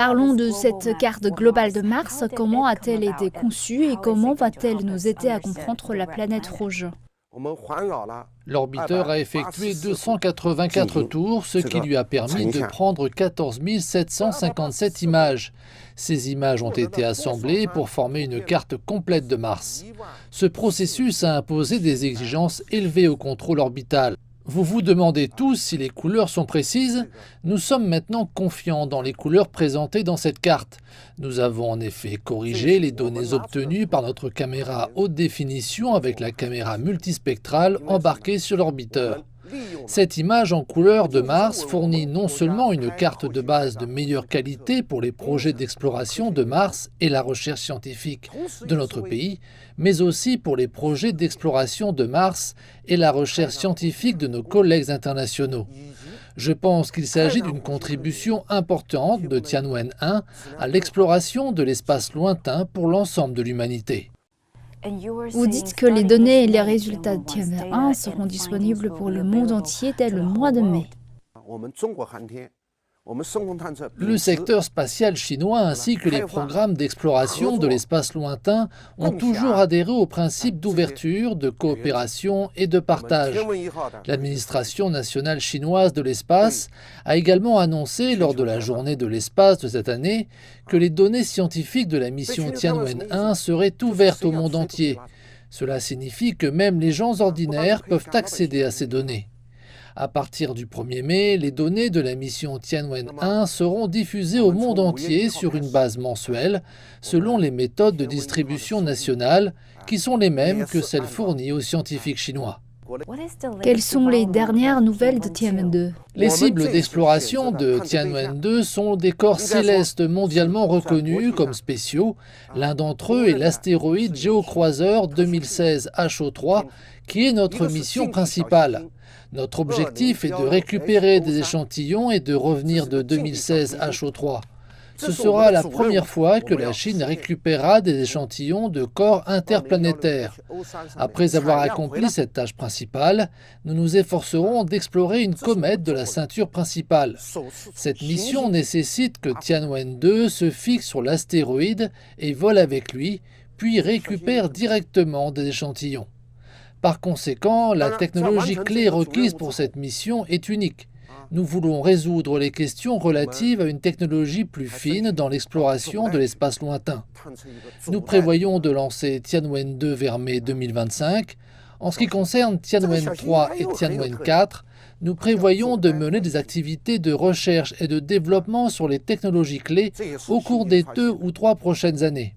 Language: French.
Parlons de cette carte globale de Mars. Comment a-t-elle été conçue et comment va-t-elle nous aider à comprendre la planète rouge? L'orbiteur a effectué 284 tours, ce qui lui a permis de prendre 14 757 images. Ces images ont été assemblées pour former une carte complète de Mars. Ce processus a imposé des exigences élevées au contrôle orbital. Vous vous demandez tous si les couleurs sont précises? Nous sommes maintenant confiants dans les couleurs présentées dans cette carte. Nous avons en effet corrigé les données obtenues par notre caméra haute définition avec la caméra multispectrale embarquée sur l'orbiteur. Cette image en couleur de Mars fournit non seulement une carte de base de meilleure qualité pour les projets d'exploration de Mars et la recherche scientifique de notre pays, mais aussi pour les projets d'exploration de Mars et la recherche scientifique de nos collègues internationaux. Je pense qu'il s'agit d'une contribution importante de Tianwen-1 à l'exploration de l'espace lointain pour l'ensemble de l'humanité. Vous dites que les données et les résultats de Tianwen-1 seront disponibles pour le monde entier dès le mois de mai. Le secteur spatial chinois ainsi que les programmes d'exploration de l'espace lointain ont toujours adhéré au principe d'ouverture, de coopération et de partage. L'administration nationale chinoise de l'espace a également annoncé lors de la journée de l'espace de cette année que les données scientifiques de la mission Tianwen-1 seraient ouvertes au monde entier. Cela signifie que même les gens ordinaires peuvent accéder à ces données. À partir du 1er mai, les données de la mission Tianwen-1 seront diffusées au monde entier sur une base mensuelle, selon les méthodes de distribution nationale, qui sont les mêmes que celles fournies aux scientifiques chinois. Quelles sont les dernières nouvelles de Tianwen-2? Les cibles d'exploration de Tianwen-2 sont des corps célestes mondialement reconnus comme spéciaux. L'un d'entre eux est l'astéroïde géocroiseur 2016 HO3, qui est notre mission principale. Notre objectif est de récupérer des échantillons et de revenir de 2016 HO3. Ce sera la première fois que la Chine récupérera des échantillons de corps interplanétaires. Après avoir accompli cette tâche principale, nous nous efforcerons d'explorer une comète de la ceinture principale. Cette mission nécessite que Tianwen-2 se fixe sur l'astéroïde et vole avec lui, puis récupère directement des échantillons. Par conséquent, la technologie clé requise pour cette mission est unique. Nous voulons résoudre les questions relatives à une technologie plus fine dans l'exploration de l'espace lointain. Nous prévoyons de lancer Tianwen-2 vers mai 2025. En ce qui concerne Tianwen-3 et Tianwen-4, nous prévoyons de mener des activités de recherche et de développement sur les technologies clés au cours des 2 ou 3 prochaines années.